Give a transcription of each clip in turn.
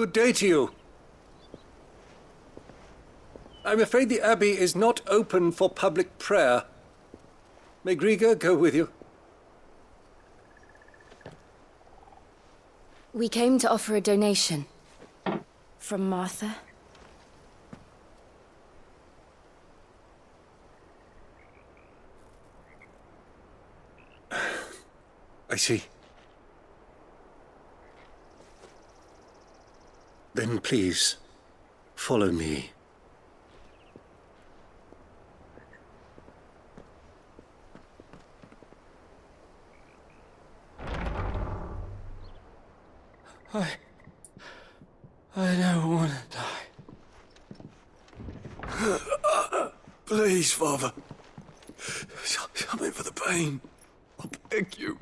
Good day to you. I'm afraid the Abbey is not open for public prayer. May Griga go with you? We came to offer a donation. From Martha. I see. Then please, follow me. I don't want to die. Please, Father. Something for the pain. I beg you.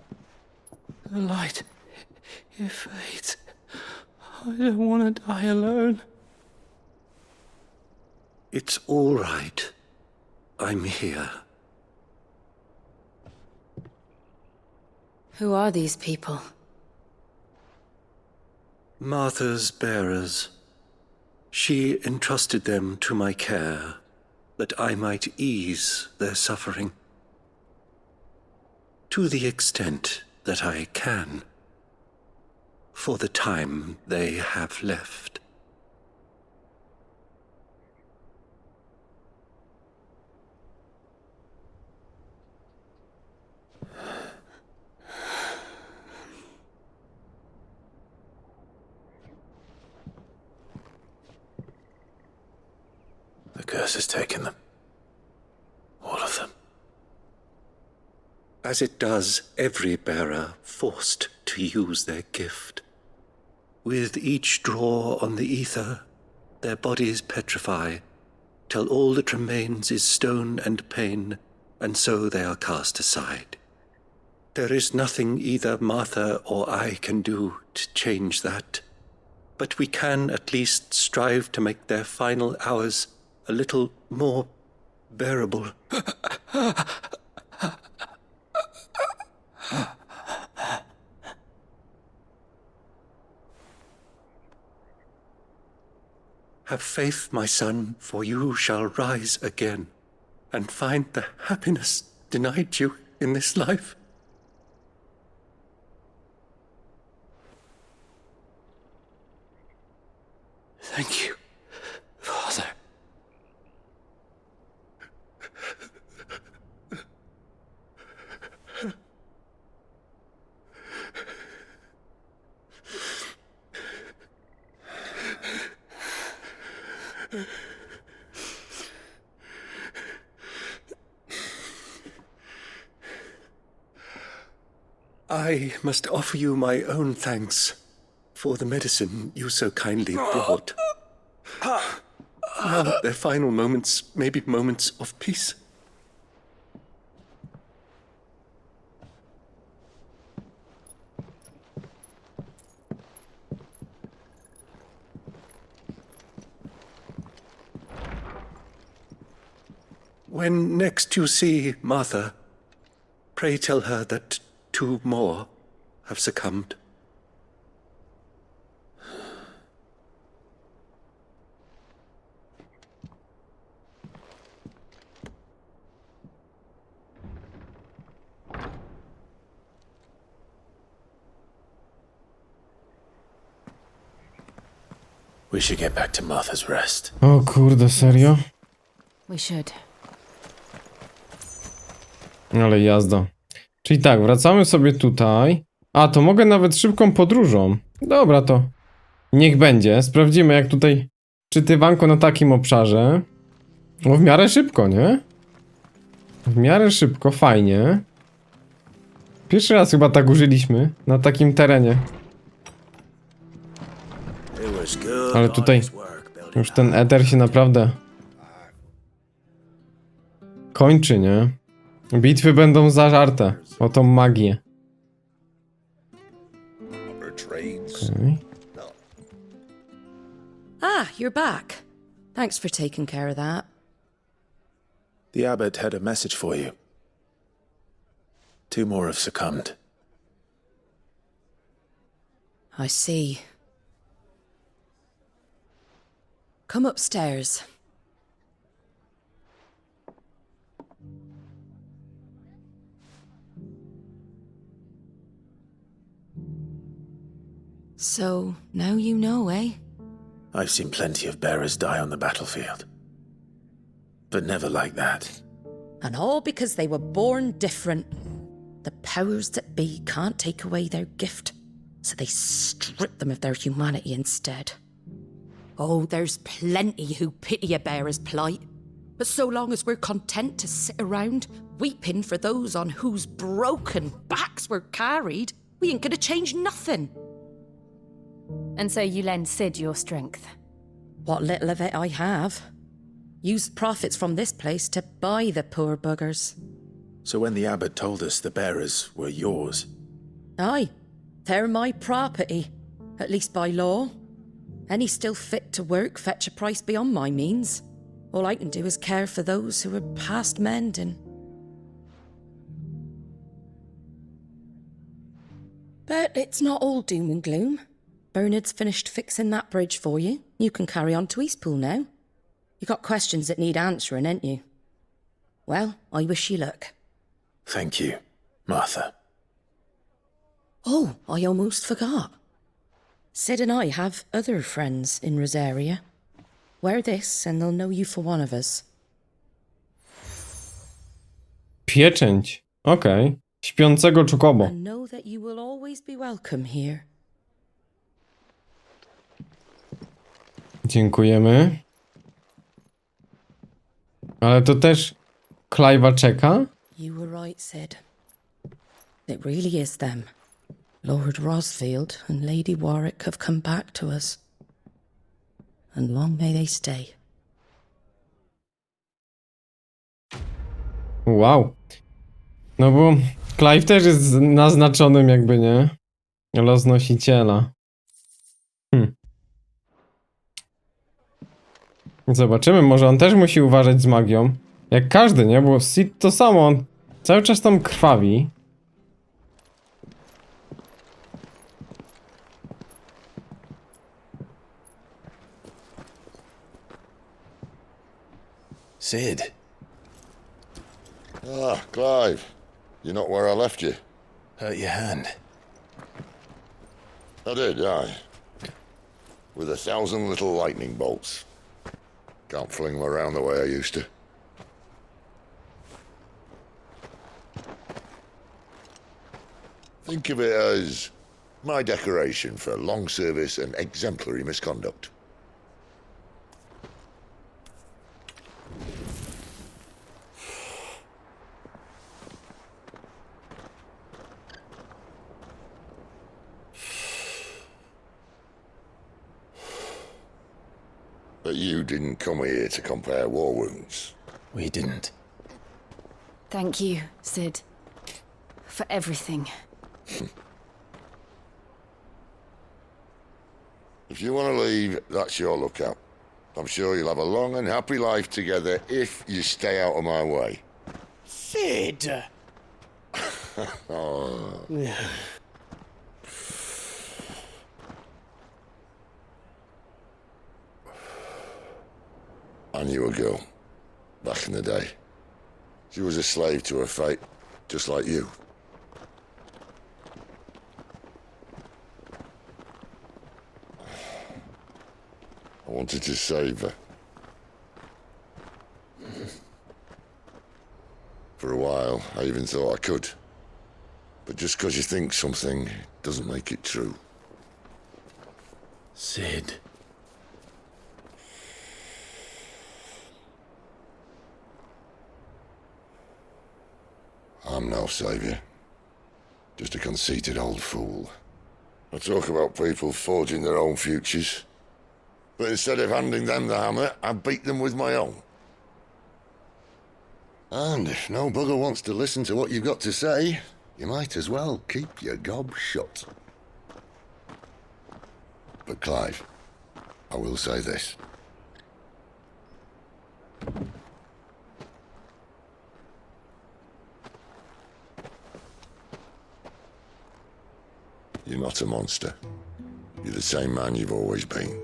The light, it fades. I don't want to die alone. It's all right. I'm here. Who are these people? Martha's bearers. She entrusted them to my care, that I might ease their suffering. To the extent that I can, for the time they have left. The curse has taken them. All of them. As it does every bearer forced to use their gift. With each draw on the ether, their bodies petrify, till all that remains is stone and pain, and so they are cast aside. There is nothing either Martha or I can do to change that, but we can at least strive to make their final hours a little more bearable. Have faith, my son, for you shall rise again, and find the happiness denied you in this life. Thank you, Father. I must offer you my own thanks for the medicine you so kindly brought. Now their final moments may be moments of peace. When next you see Martha, pray tell her that 2 more have succumbed. We should get back to Martha's Rest. O kurde, serio? We should. Ale jazda. Czyli tak, wracamy sobie tutaj. A, to mogę nawet szybką podróżą. Dobra, to niech będzie. Sprawdzimy, jak tutaj czytywanko na takim obszarze. No, w miarę szybko, nie? W miarę szybko, fajnie. Pierwszy raz chyba tak użyliśmy na takim terenie. Ale tutaj już ten eter się naprawdę kończy, nie? Bitwy będą zażarte o tą magię. Okay. Ah, you're back. Thanks for taking care of that. The abbot had a message for you. 2 more have succumbed. I see. Come upstairs. So, now you know, eh? I've seen plenty of bearers die on the battlefield. But never like that. And all because they were born different. The powers that be can't take away their gift, so they strip them of their humanity instead. Oh, there's plenty who pity a bearer's plight. But so long as we're content to sit around, weeping for those on whose broken backs we're carried, we ain't gonna change nothing. And so you lend Sid your strength. What little of it I have. Used profits from this place to buy the poor buggers. So when the abbot told us the bearers were yours... Aye, they're my property, at least by law. Any still fit to work fetch a price beyond my means. All I can do is care for those who are past mending. But it's not all doom and gloom. Bernard's finished fixing that bridge for you. You can carry on to Eastpool now. You got questions that need answering, ain't you? Well, I wish you luck. Thank you, Martha. Oh, I almost forgot. Sid and I have other friends in Rosaria. Wear this and they'll know you for one of us. Pieczęć. Okej. Śpiącego czokobo. And know that you will always be welcome here. Dziękujemy. Ale to też Clive'a czeka? You were right, Sid. It really is them. Lord Rosfield and Lady Warwick have come back to us. And long may they stay. Wow. No bo Clive też jest naznaczonym jakby, nie? Roznosiciela. Zobaczymy, może on też musi uważać z magią. Jak każdy, nie? Bo Sid to samo, on cały czas tam krwawi. Sid. Ah, Clive. You're not where I left you. Hurt your hand. I did, aye. With 1,000 little lightning bolts. Can't fling them around the way I used to. Think of it as my decoration for long service and exemplary misconduct. But you didn't come here to compare war wounds. We didn't. Thank you, Sid. For everything. If you want to leave, that's your lookout. I'm sure you'll have a long and happy life together if you stay out of my way. Sid! Oh. I knew a girl back in the day. She was a slave to her fate, just like you. I wanted to save her. For a while, I even thought I could. But just because you think something doesn't make it true. Sid. I'm no savior. Just a conceited old fool. I talk about people forging their own futures. But instead of handing them the hammer, I beat them with my own. And if no bugger wants to listen to what you've got to say, you might as well keep your gob shut. But Clive, I will say this. You're not a monster. You're the same man you've always been.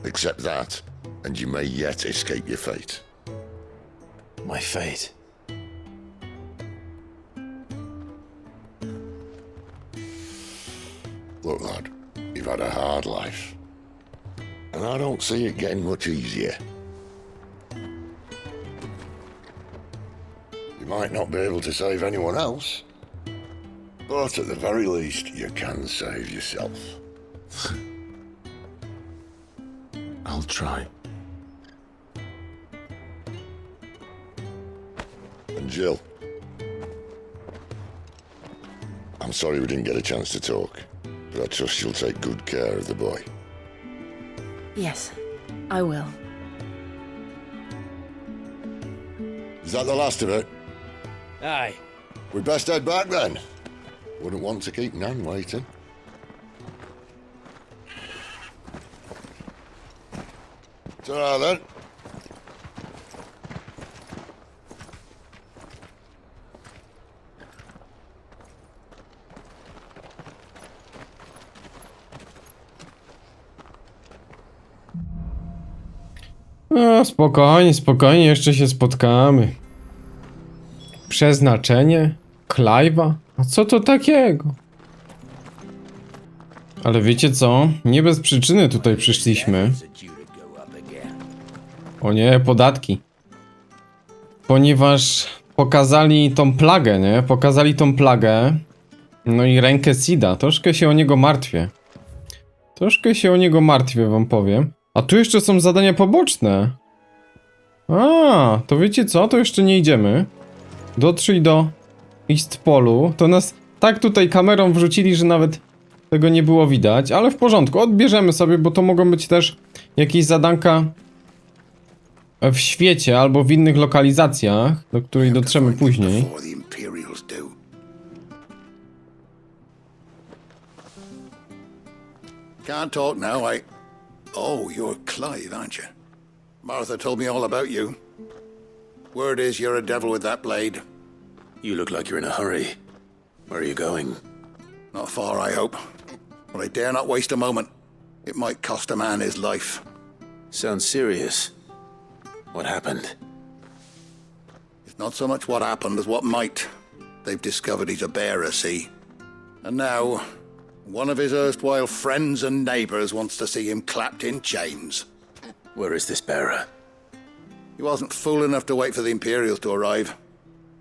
Except that, and you may yet escape your fate. My fate. Look, lad, you've had a hard life, and I don't see it getting much easier. You might not be able to save anyone else, but at the very least, you can save yourself. I'll try. And Jill, I'm sorry we didn't get a chance to talk, but I trust you'll take good care of the boy. Yes, I will. Is that the last of it? Aye. We'd best head back then. Wouldn't want to keep Nan waiting. Ta-ra then. No, spokojnie, spokojnie, jeszcze się spotkamy. Przeznaczenie? Clive'a? A co to takiego? Ale wiecie co? Nie bez przyczyny tutaj przyszliśmy. O nie, podatki. Ponieważ pokazali tą plagę, nie? Pokazali tą plagę. No i rękę Sida. Troszkę się o niego martwię. Troszkę się o niego martwię, wam powiem. A tu jeszcze są zadania poboczne. A, to wiecie co? To jeszcze nie idziemy. Dotrzyj do Eastpolu. To nas tak tutaj kamerą wrzucili, że nawet tego nie było widać. Ale w porządku, odbierzemy sobie, bo to mogą być też jakieś zadanka w świecie albo w innych lokalizacjach, do której dotrzemy później. Before the Imperials do. Can't talk now, Oh, you're Clive, aren't you? Martha told me all about you. Word is you're a devil with that blade. You look like you're in a hurry. Where are you going? Not far, I hope. But I dare not waste a moment. It might cost a man his life. Sounds serious. What happened? It's not so much what happened as what might. They've discovered he's a bearer, see? And now, one of his erstwhile friends and neighbors wants to see him clapped in chains. Where is this bearer? He wasn't fool enough to wait for the Imperials to arrive.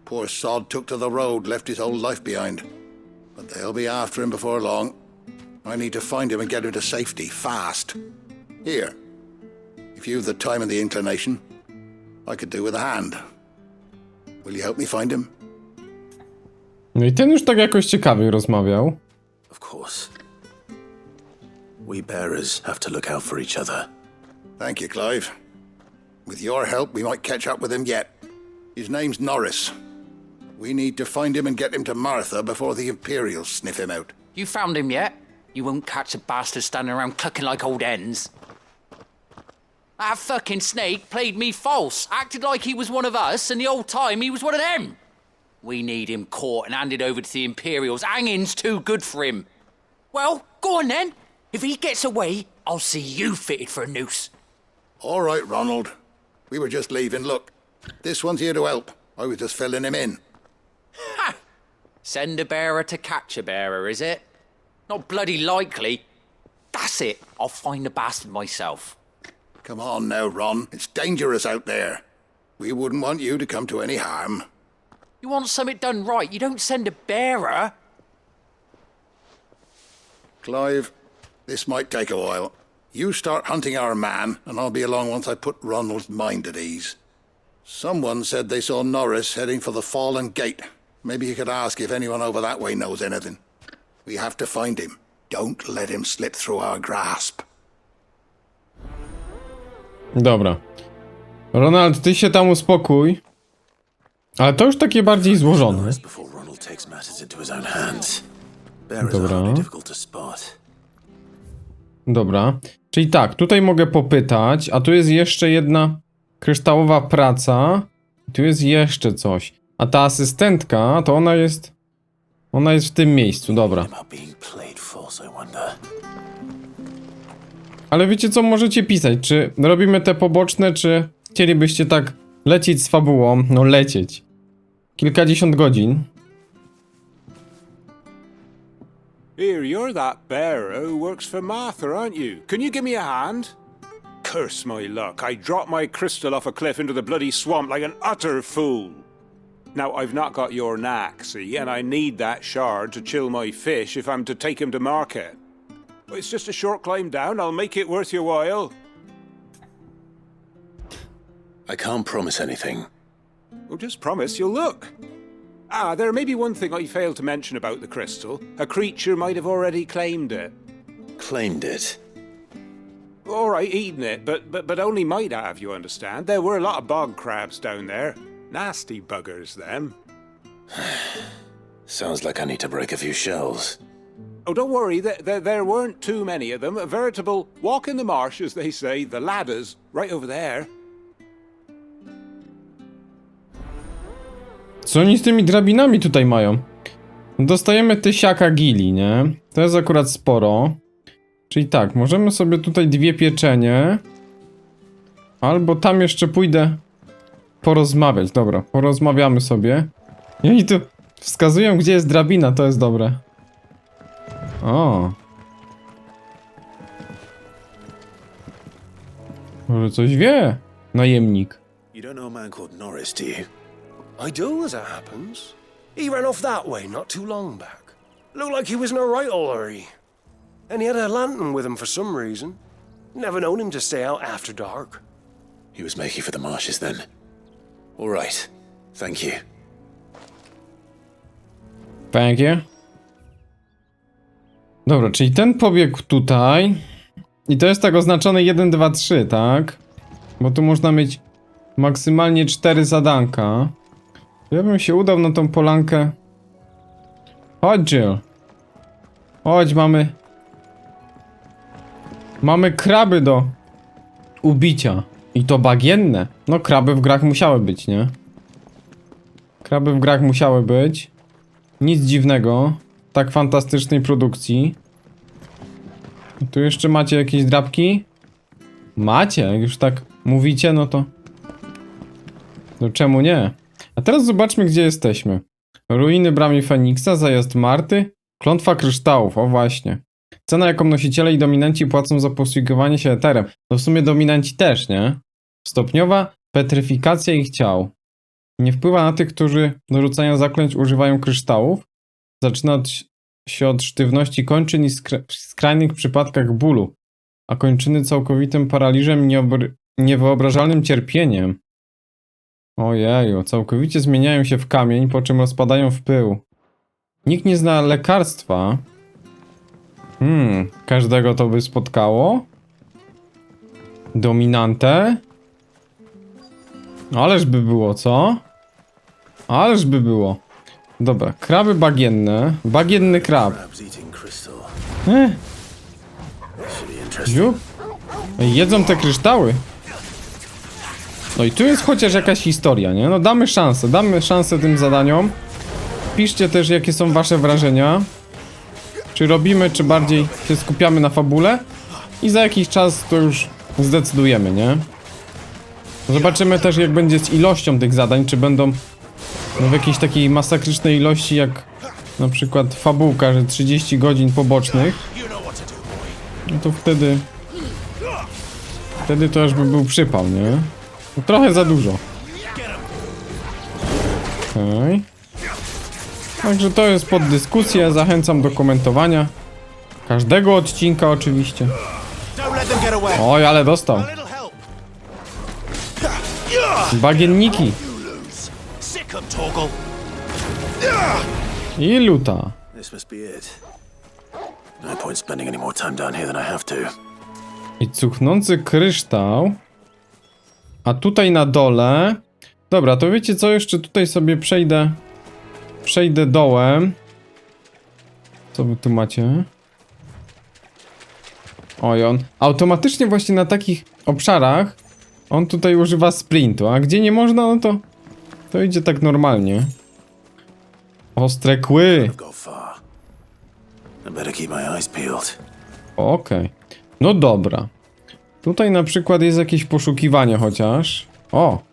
Poor sod took to the road, left his whole life behind. But they'll be after him before long. I need to find him and get him to safety, fast. Here, if you've the time and the inclination, I could do with a hand. Will you help me find him? No i ten już tak jakoś ciekawiej rozmawiał. Of course. We bearers have to look out for each other. Thank you, Clive. With your help, we might catch up with him yet. His name's Norris. We need to find him and get him to Martha before the Imperials sniff him out. You found him yet? You won't catch a bastard standing around clucking like old hens. That fucking snake played me false, acted like he was one of us, and the whole time he was one of them. We need him caught and handed over to the Imperials. Hanging's too good for him. Well, go on then. If he gets away, I'll see you fitted for a noose. All right, Ronald. We were just leaving. Look, this one's here to help. I was just filling him in. Ha! Send a bearer to catch a bearer, is it? Not bloody likely. That's it. I'll find the bastard myself. Come on now, Ron. It's dangerous out there. We wouldn't want you to come to any harm. You want something done right, you don't send a bearer. Clive, this might take a while. You start hunting our man, and I'll be along once I put Ronald's mind at ease. Someone said they saw Norris heading for the Fallen Gate. Maybe you could ask if anyone over that way knows anything. We have to find him. Don't let him slip through our grasp. Dobra. Ronald, ty się tam uspokój. Ale to już takie bardziej złożone. Before Ronald takes matters into his own hands. Bearers Dobra. are hardly difficult to spot. Dobra. Czyli tak, tutaj mogę popytać, a tu jest jeszcze jedna kryształowa praca. Tu jest jeszcze coś. A ta asystentka, to ona jest... Ona jest w tym miejscu, dobra. Am I being played false, I wonder? Ale wiecie co, możecie pisać, czy robimy te poboczne, czy chcielibyście tak lecieć z fabułą, no lecieć. Kilkadziesiąt godzin. Here, you're that bearer who works for Martha, aren't you? Can you give me a hand? Curse my luck, I dropped my crystal off a cliff into the bloody swamp like an utter fool. Now, I've not got your knack, see, and I need that shard to chill my fish if I'm to take him to market. Well, it's just a short climb down, I'll make it worth your while. I can't promise anything. Well, just promise you'll look. Ah, there may be one thing I failed to mention about the crystal. A creature might have already claimed it. Claimed it. All right, eaten it, but only might have, you understand. There were a lot of bog crabs down there. Nasty buggers, them. Sounds like I need to break a few shells. Oh, don't worry, there weren't too many of them. A veritable walk in the marsh, as they say, the ladders, right over there. Co oni z tymi drabinami tutaj mają? Dostajemy tysiaka gili, nie? To jest akurat sporo. Czyli tak, możemy sobie tutaj 2 pieczenie. Albo tam jeszcze pójdę porozmawiać. Dobra, porozmawiamy sobie. I oni tu wskazują, gdzie jest drabina, to jest dobre. O. Może coś wie, najemnik. You don't know a man called Norris, do you? I do, as it happens. He ran off that way not too long back. Looked like he was in a right hurry. And he had a lantern with him for some reason. Never known him to stay out after dark. He was making for the marshes then. All right. Thank you. Thank you. Dobra, czyli ten pobiegł tutaj. I to jest tak oznaczone 1, 2, 3, tak? Bo tu można mieć maksymalnie 4 zadanka. Ja bym się udał na tą polankę. Chodź, Jill. Chodź, mamy kraby do ubicia. I to bagienne. No, kraby w grach musiały być, nie? Kraby w grach musiały być. Nic dziwnego. Tak fantastycznej produkcji. Tu jeszcze macie jakieś drapki? Macie, jak już tak mówicie, no to... No czemu nie? A teraz zobaczmy, gdzie jesteśmy. Ruiny Bramy Feniksa, zajazd Marty, klątwa kryształów, o właśnie. Cena, jaką nosiciele i dominanci płacą za posługiwanie się eterem. No w sumie dominanci też, nie? Stopniowa petryfikacja ich ciał. Nie wpływa na tych, którzy do rzucania zaklęć używają kryształów. Zaczyna się od sztywności kończyn i skrajnych przypadkach bólu, a kończyny całkowitym paraliżem i niewyobrażalnym cierpieniem. Ojeju, całkowicie zmieniają się w kamień, po czym rozpadają w pył. Nikt nie zna lekarstwa. Każdego to by spotkało. Dominantę. Ależ by było, co? Ależ by było. Dobra, kraby bagienne. Bagienny krab. Ziup. Jedzą te kryształy. No i tu jest chociaż jakaś historia, nie? No damy szansę tym zadaniom. Piszcie też, jakie są wasze wrażenia. Czy robimy, czy bardziej się skupiamy na fabule. I za jakiś czas to już zdecydujemy, nie? Zobaczymy też, jak będzie z ilością tych zadań, czy będą w jakiejś takiej masakrycznej ilości, jak na przykład fabułka, że 30 godzin pobocznych. No to wtedy to już by był przypał, nie? No trochę za dużo. Okej. Także to jest pod dyskusję, zachęcam do komentowania. Każdego odcinka oczywiście. Oj, ale dostał. Bagienniki. I luta. I cuchnący kryształ. A tutaj na dole... Dobra, to wiecie co? Jeszcze tutaj sobie przejdę dołem. Co wy tu macie? Oj, on automatycznie właśnie na takich obszarach on tutaj używa sprintu, a gdzie nie można, no to idzie tak normalnie. Ostre kły. Okej. No dobra. Tutaj na przykład jest jakieś poszukiwanie chociaż. O!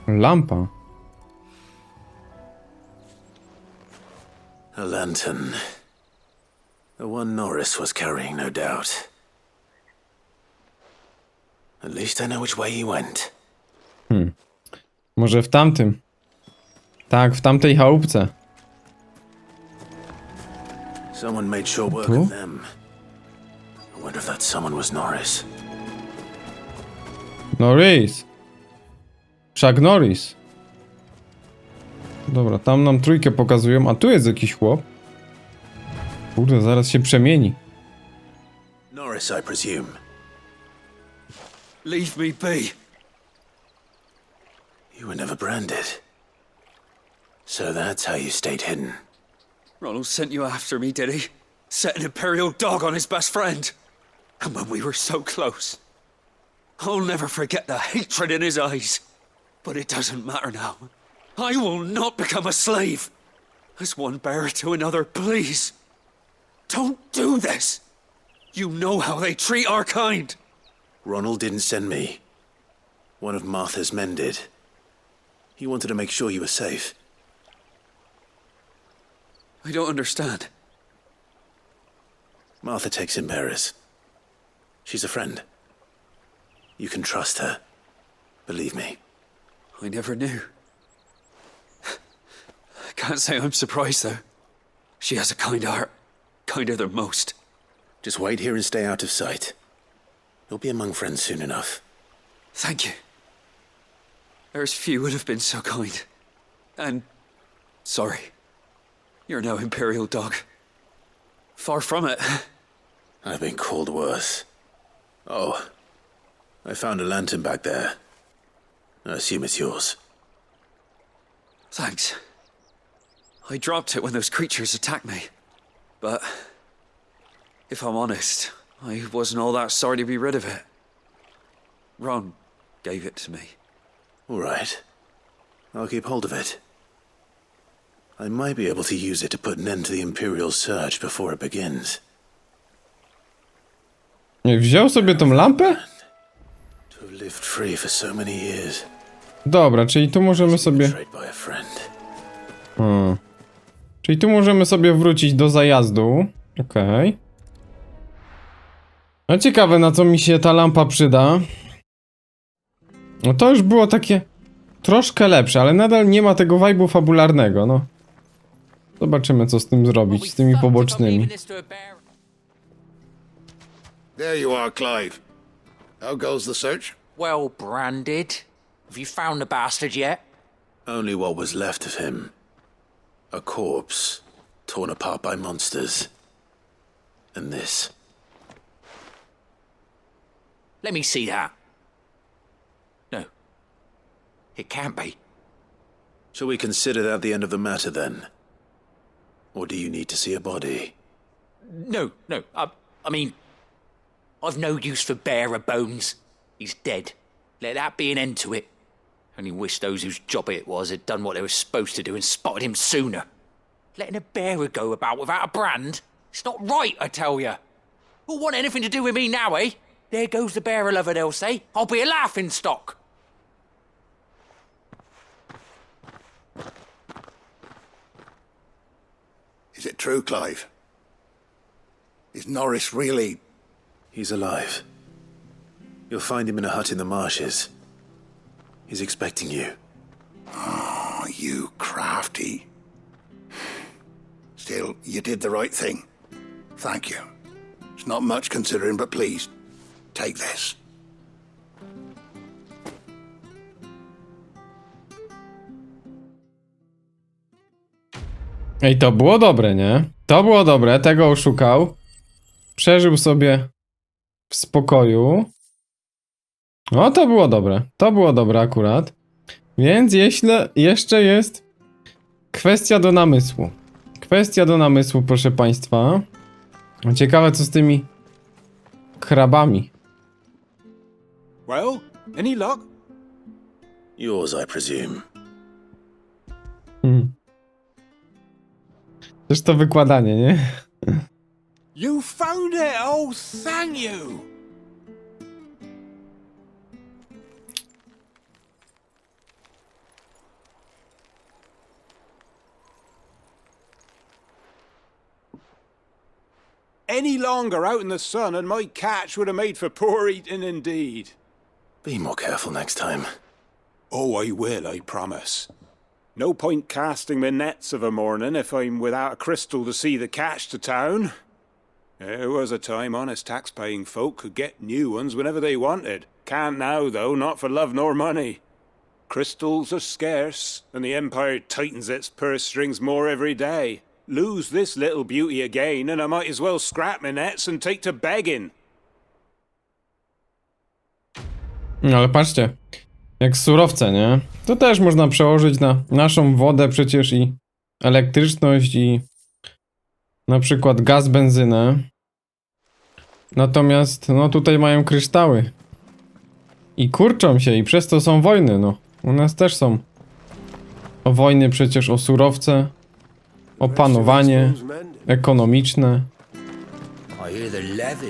Lampa. A lantern. The one Norris was carrying, no doubt. At least I know which way he went. Może w tamtym. Tak, w tamtej chałupce. Someone made sure work Tu? of them. I wonder if that someone was Norris. Norris. Chuck Norris. Dobra, tam nam trójkę pokazują, a tu jest jakiś chłop. Kurde, zaraz się przemieni. Norris, I presume. Leave me be. You were never branded. So that's how you stayed hidden. Ronald sent you after me, did he? Set an Imperial dog on his best friend. And when we were so close. I'll never forget the hatred in his eyes. But it doesn't matter now. I will not become a slave. As one bearer to another, please. Don't do this. You know how they treat our kind. Ronald didn't send me. One of Martha's men did. He wanted to make sure you were safe. I don't understand. Martha takes in bearers. She's a friend. You can trust her. Believe me. I never knew. I can't say I'm surprised, though. She has a kind heart. Kinder than most. Just wait here and stay out of sight. You'll be among friends soon enough. Thank you. There's few would have been so kind. And sorry. You're no Imperial dog. Far from it. I've been called worse. Oh, I found a lantern back there. I assume it's yours. Thanks. I dropped it when those creatures attacked me. But if I'm honest, I wasn't all that sorry to be rid of it. Ron gave it to me. All right. I'll keep hold of it. I might be able to use it to put an end to the Imperial surge before it begins. Wziął sobie tą lampę? To have lived free for so many years. Dobra, czyli tu możemy sobie... Betrayed by a friend. Czyli tu możemy sobie wrócić do zajazdu. Okej. No ciekawe, na co mi się ta lampa przyda. No to już było takie troszkę lepsze, ale nadal nie ma tego vibe'u fabularnego, no. Zobaczymy, co z tym zrobić, z tymi pobocznymi. There you are, Clive. How goes the search? Well branded. Have you found the bastard yet? Only what was left of him. A corpse, torn apart by monsters. And this. Let me see that. No. It can't be. Shall we consider that the end of the matter then? Or do you need to see a body? No. I mean, I've no use for bearer bones. He's dead. Let that be an end to it. Only wish those whose job it was had done what they were supposed to do and spotted him sooner. Letting a bearer go about without a brand? It's not right, I tell you. Who'll want anything to do with me now, eh? There goes the bearer lover, they'll say. I'll be a laughing stock. Is it true, Clive? Is Norris really... He's alive. You'll find him in a hut in the marshes. He's expecting you. Oh, you crafty. Still, you did the right thing. Thank you. It's not much considering, but please, take this. Ej, to było dobre, nie? To było dobre, tego oszukał. Przeżył sobie w spokoju. O, to było dobre. To było dobre akurat. Więc jeszcze jest kwestia do namysłu. Kwestia do namysłu, proszę państwa. Ciekawe, co z tymi krabami. Well, any luck? Yours, I presume. Też to wykładanie, nie? You found it! Oh, thank you! Any longer out in the sun and my catch would have made for poor eating indeed. Be more careful next time. Oh, I will, I promise. No point casting my nets of a morning if I'm without a crystal to see the catch to town. There was a time honest tax-paying folk could get new ones whenever they wanted. Can't now, though, not for love nor money. Crystals are scarce, and the Empire tightens its purse strings more every day. Lose this little beauty again, and I might as well scrap my nets and take to begging. No ale patrzcie, jak surowce, nie? To też można przełożyć na naszą wodę przecież i elektryczność i na przykład gaz, benzynę. Natomiast, no tutaj mają kryształy. I kurczą się i przez to są wojny, no. U nas też są wojny przecież o surowce, o panowanie ekonomiczne.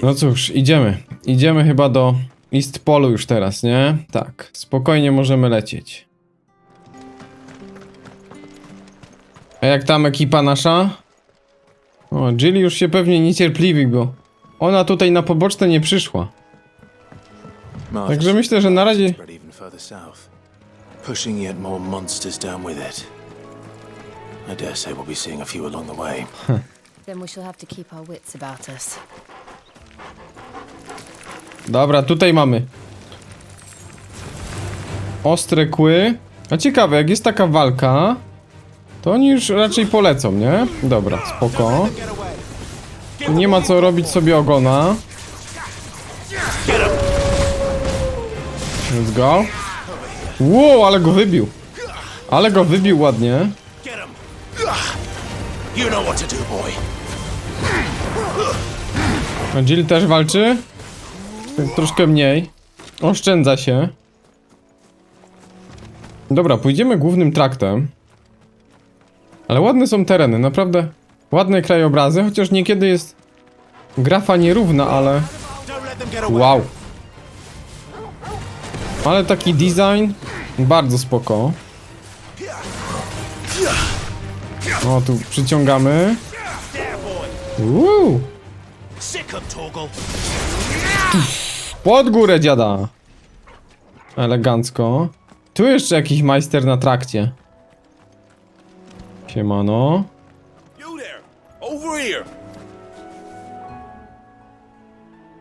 No cóż, idziemy. Idziemy chyba do Eastpolu już teraz, nie? Tak, spokojnie możemy lecieć. A jak tam ekipa nasza? O, Jill już się pewnie niecierpliwi, bo ona tutaj na poboczne nie przyszła. Także myślę, że na razie... Pushing yet more monsters down with it. I dare say we'll be seeing a few along the way. Then we shall have to keep our wits about us. Dobra, tutaj mamy ostre kły. A ciekawe, jak jest taka walka, to oni już raczej polecą, nie? Dobra, spoko. Nie ma co robić sobie ogona. Let's go. Wow, ale go wybił. Ale go wybił ładnie. A Jill też walczy? Troszkę mniej. Oszczędza się. Dobra, pójdziemy głównym traktem. Ale ładne są tereny, naprawdę ładne krajobrazy, chociaż niekiedy jest grafa nierówna, ale... Wow. Ale taki design bardzo spoko. O, tu przyciągamy. Pod górę, dziada. Elegancko. Tu jeszcze jakiś majster na trakcie. Siemano. You there, over here.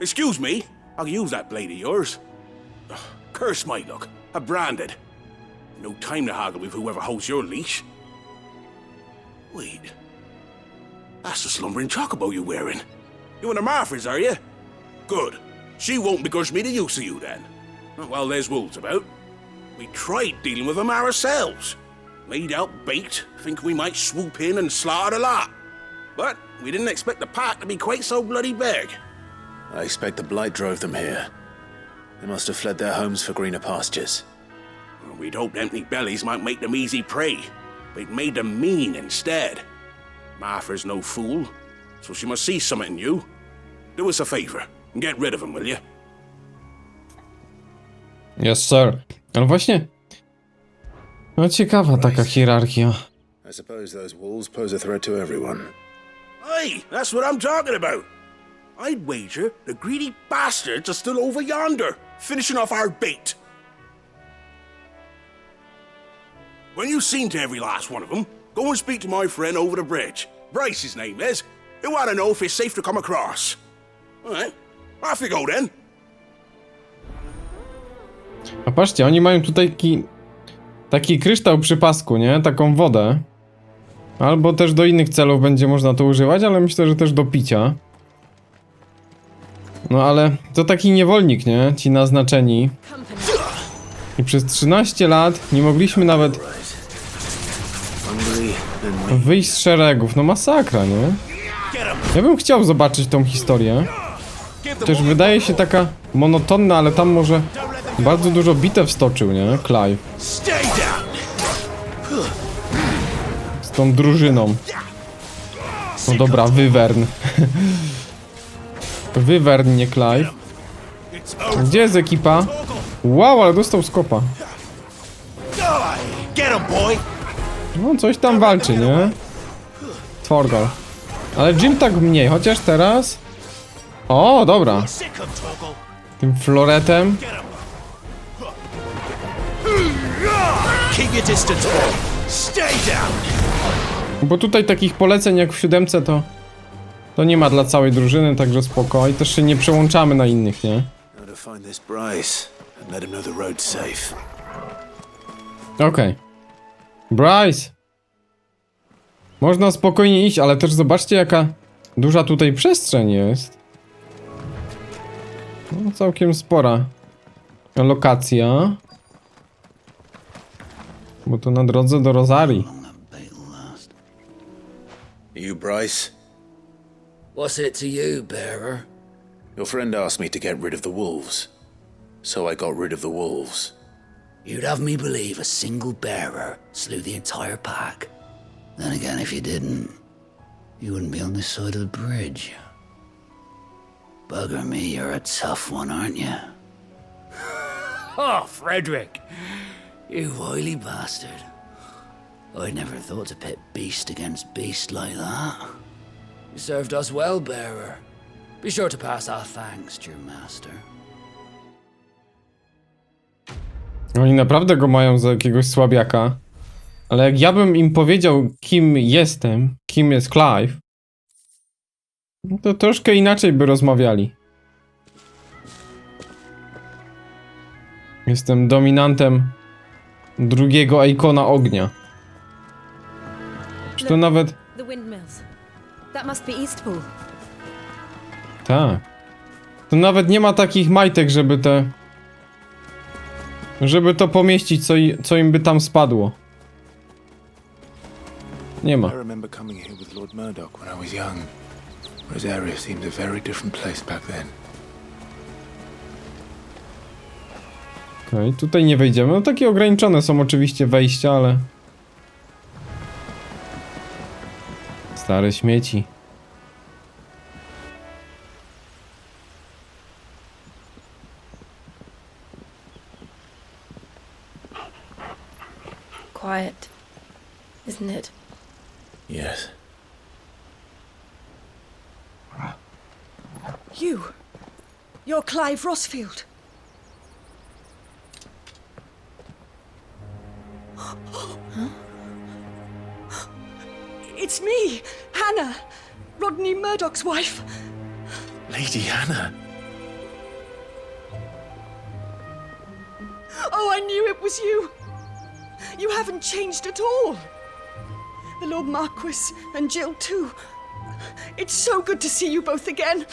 Excuse me, I'll use that blade of yours. Ugh, curse my luck, I'm branded. No time to haggle with whoever holds your leash. Wait, that's the slumbering chocobo you're wearing. You and the Marfors, are you? Good. She won't begrudge me the use of you then. Well, there's wolves about. We tried dealing with them ourselves. Laid out bait, think we might swoop in and slaughter the lot. But we didn't expect the pack to be quite so bloody big. I expect the blight drove them here. They must have fled their homes for greener pastures. Well, we'd hoped empty bellies might make them easy prey, but it made them mean instead. Martha's no fool, so she must see something in you. Do us a favor and get rid of them, will you? Yes, sir. Ale właśnie... No ciekawa taka hierarchia. I suppose those wolves pose a threat to everyone. Aye, that's what I'm talking about. I'd wager the greedy bastards are still over yonder, finishing off our bait. When you've seen to every last one of them, go and speak to my friend over the bridge. Bryce, his name is. He'll want to know if it's safe to come across. All right, off you go then. A patrzcie, oni mają tutaj taki kryształ przy pasku, nie? Taką wodę. Albo też do innych celów będzie można to używać, ale myślę, że też do picia. No ale to taki niewolnik, nie? Ci naznaczeni. I przez 13 lat nie mogliśmy nawet wyjść z szeregów. No masakra, nie? Ja bym chciał zobaczyć tą historię. Chociaż wydaje się taka monotonna, ale tam może bardzo dużo bitew stoczył, nie? Clive. Z tą drużyną. No dobra, Wyvern. Wyvern, nie Clive. Gdzie jest ekipa? Wow, ale dostał skopa. No, coś tam walczy, nie? Torgal. Ale Jim tak mniej, chociaż teraz... O, dobra. Tym floretem. Bo tutaj takich poleceń jak w 7 to nie ma dla całej drużyny, także spoko. I też się nie przełączamy na innych, nie? Okej. Bryce! Można spokojnie iść, ale też zobaczcie jaka duża tutaj przestrzeń jest. No, całkiem spora lokacja. Bo to na drodze do Rosarii. You, Bryce? What's it to you, bearer? Your friend asked me to get rid of the wolves. So I got rid of the wolves. You'd have me believe a single bearer slew the entire pack. Then again, if you didn't, you wouldn't be on this side of the bridge. Bugger me, you're a tough one, aren't you? Oh, Frederick! You wily bastard. I'd never thought to pit beast against beast like that. You served us well, bearer. Be sure to pass our thanks to your master. Oni naprawdę go mają za jakiegoś słabiaka. Ale jak ja bym im powiedział, kim jestem, kim jest Clive, to troszkę inaczej by rozmawiali. Jestem dominantem drugiego ikona ognia. Czy to nawet... The windmills. That must be Eastpool. Tak. To nawet nie ma takich majtek, żeby te... Żeby to pomieścić, co im by tam spadło. Nie ma. I remember coming here with Lord Murdoch when I was young. Rosaria seemed a very different place back then. Okej, tutaj nie wejdziemy. No takie ograniczone są oczywiście wejścia, ale... Stare śmieci. Quiet, isn't it? Yes. You're Clive Rossfield. It's me, Hannah, Rodney Murdoch's wife. Lady Hannah. Oh, I knew it was you. You haven't changed at all. The Lord Marquis and Jill too. It's so good to see you both again.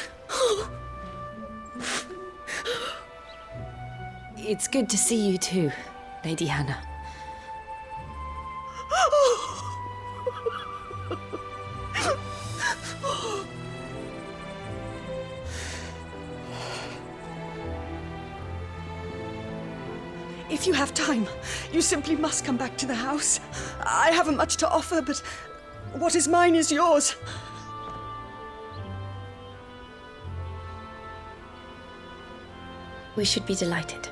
It's good to see you too, Lady Hannah. If you have time, you simply must come back to the house. I haven't much to offer, but what is mine is yours. We should be delighted.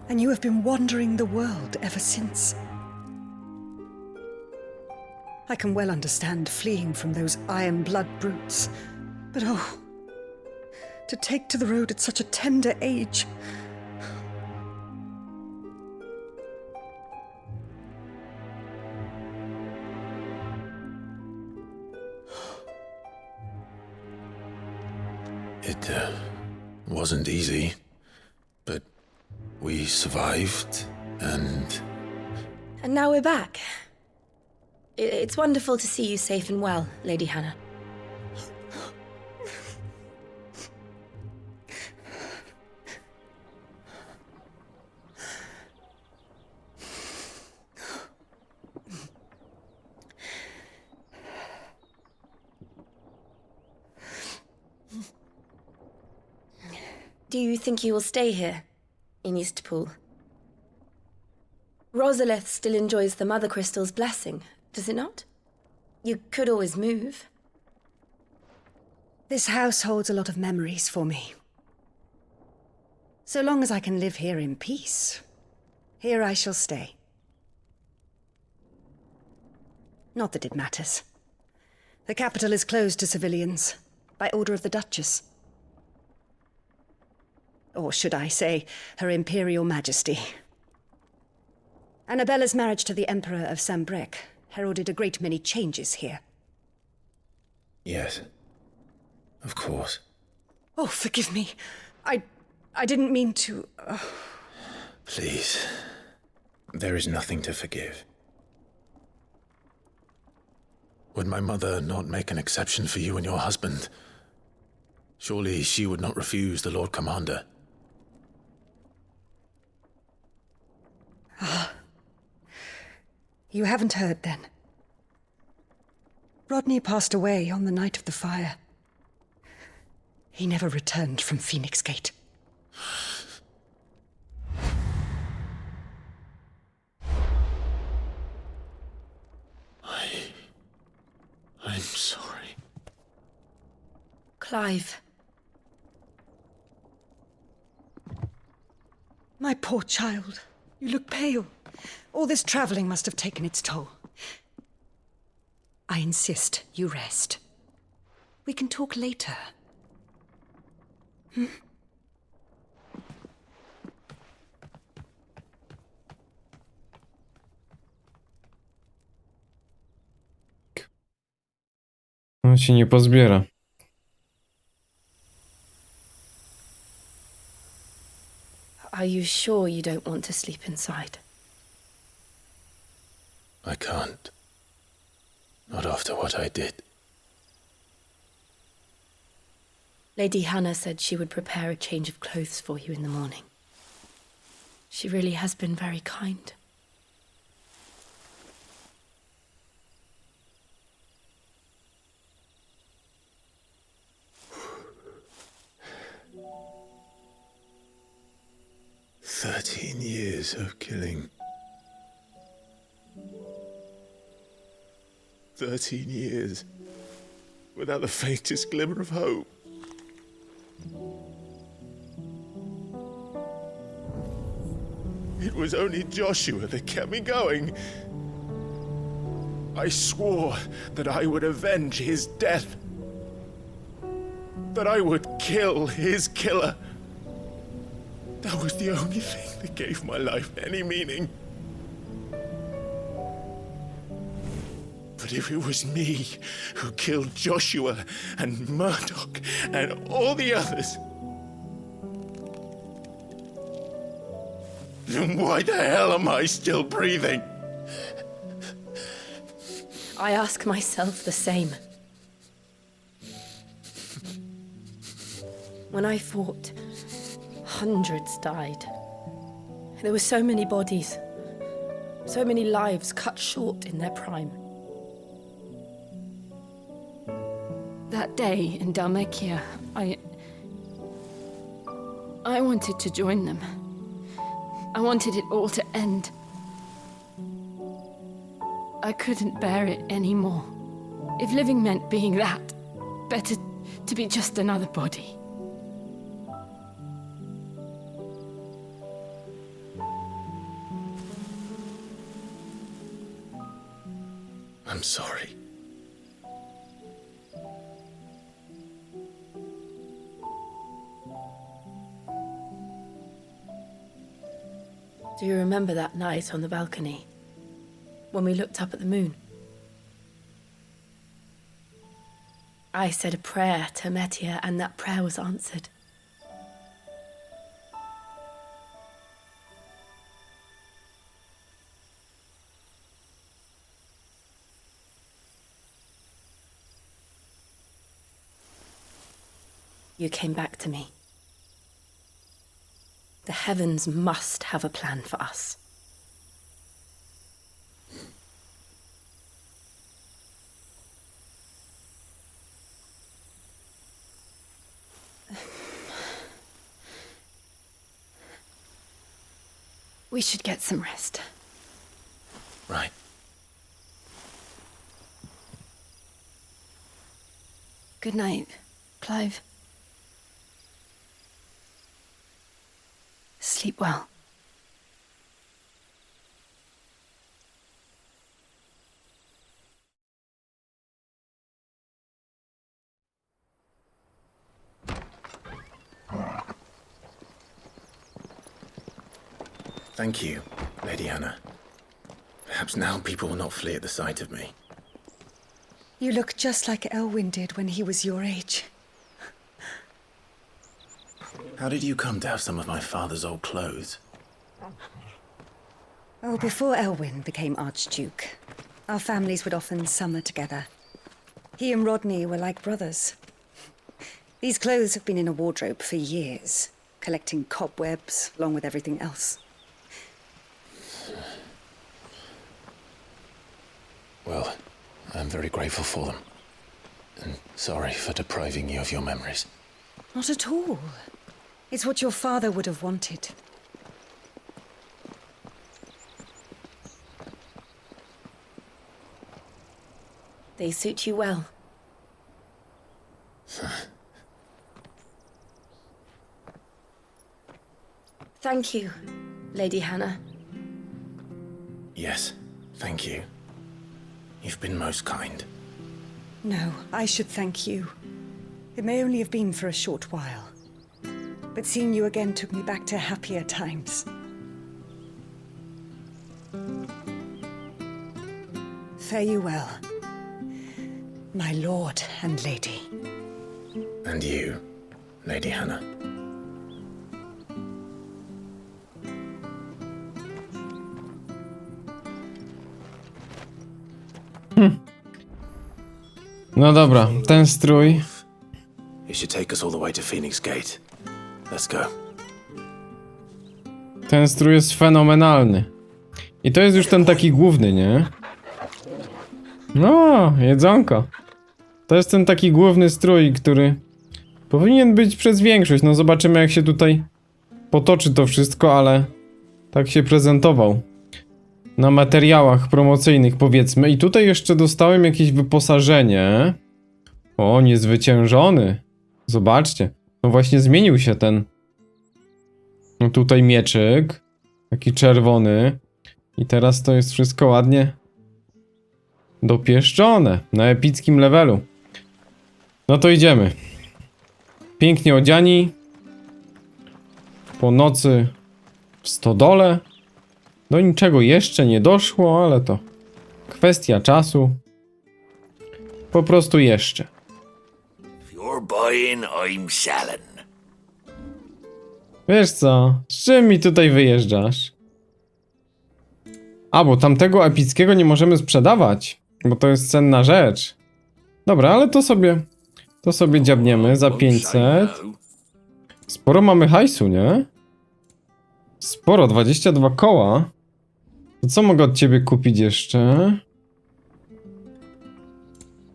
And you have been wandering the world ever since. I can well understand fleeing from those iron blood brutes, but oh, to take to the road at such a tender age. It wasn't easy, but we survived, and now we're back. It's wonderful to see you safe and well, Lady Hannah. Do you think you will stay here, in Eastpool? Rosalith still enjoys the Mother Crystal's blessing, does it not? You could always move. This house holds a lot of memories for me. So long as I can live here in peace, here I shall stay. Not that it matters. The capital is closed to civilians, by order of the Duchess. Or should I say, Her Imperial Majesty. Annabella's marriage to the Emperor of Sambrec heralded a great many changes here. Yes. Of course. Oh, forgive me. I didn't mean to... Please. There is nothing to forgive. Would my mother not make an exception for you and your husband? Surely she would not refuse the Lord Commander. Ah. You haven't heard, then. Rodney passed away on the night of the fire. He never returned from Phoenix Gate. I'm sorry. Clive. My poor child. You look pale. All this traveling must have taken its toll. I insist you rest. We can talk later. Hmm? On się nie pozbiera. Are you sure you don't want to sleep inside? I can't. Not after what I did. Lady Hannah said she would prepare a change of clothes for you in the morning. She really has been very kind. Years of killing. 13 years. Without the faintest glimmer of hope. It was only Joshua that kept me going. I swore that I would avenge his death. That I would kill his killer. That was the only thing that gave my life any meaning. But if it was me who killed Joshua and Murdoch and all the others, then why the hell am I still breathing? I ask myself the same. When I fought, hundreds died. There were so many bodies, so many lives cut short in their prime. That day in Dhalmekia, I wanted to join them. I wanted it all to end. I couldn't bear it anymore. If living meant being that, better to be just another body. I'm sorry. Do you remember that night on the balcony, when we looked up at the moon? I said a prayer to Metia, and that prayer was answered. You came back to me. The heavens must have a plan for us. We should get some rest. Right. Good night, Clive. Sleep well. Thank you, Lady Hannah. Perhaps now people will not flee at the sight of me. You look just like Elwyn did when he was your age. How did you come to have some of my father's old clothes? Oh, before Elwyn became Archduke, our families would often summer together. He and Rodney were like brothers. These clothes have been in a wardrobe for years, collecting cobwebs along with everything else. Well, I'm very grateful for them. And sorry for depriving you of your memories. Not at all. It's what your father would have wanted. They suit you well. Thank you, Lady Hannah. Yes, thank you. You've been most kind. No, I should thank you. It may only have been for a short while. But seeing you again took me back to happier times. Fare you well, my lord and lady. And you, Lady Hannah. No dobra, ten strój. It should take us all the way to Phoenix Gate. Let's go. Ten strój jest fenomenalny. I to jest już ten taki główny, nie? No, jedzonko. To jest ten taki główny strój, który powinien być przez większość. No zobaczymy, jak się tutaj potoczy to wszystko, ale tak się prezentował na materiałach promocyjnych, powiedzmy. I tutaj jeszcze dostałem jakieś wyposażenie. O, niezwyciężony. Zobaczcie. No właśnie zmienił się ten. No tutaj mieczyk. Taki czerwony. I teraz to jest wszystko ładnie dopieszczone. Na epickim levelu. No to idziemy. Pięknie odziani. Po nocy w stodole. Do niczego jeszcze nie doszło, ale to kwestia czasu. Po prostu jeszcze. You're buying, I'm selling. Wiesz co? Z czym mi tutaj wyjeżdżasz? A, bo tamtego epickiego nie możemy sprzedawać, bo to jest cenna rzecz. Dobra, ale to sobie dziabniemy za 500. Sporo mamy hajsu, nie? Sporo, 22 koła. To co mogę od ciebie kupić jeszcze?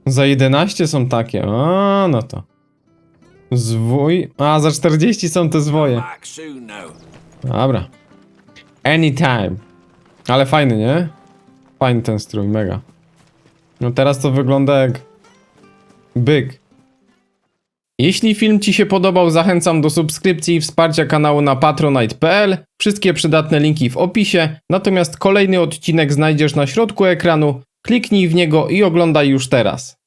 Za 11 są takie. A, no to. Zwój. A, za 40 są te zwoje. Dobra. Anytime. Ale fajny, nie? Fajny ten strój, mega. No teraz to wygląda jak byk. Jeśli film ci się podobał, zachęcam do subskrypcji i wsparcia kanału na patronite.pl. Wszystkie przydatne linki w opisie. Natomiast kolejny odcinek znajdziesz na środku ekranu. Kliknij w niego i oglądaj już teraz.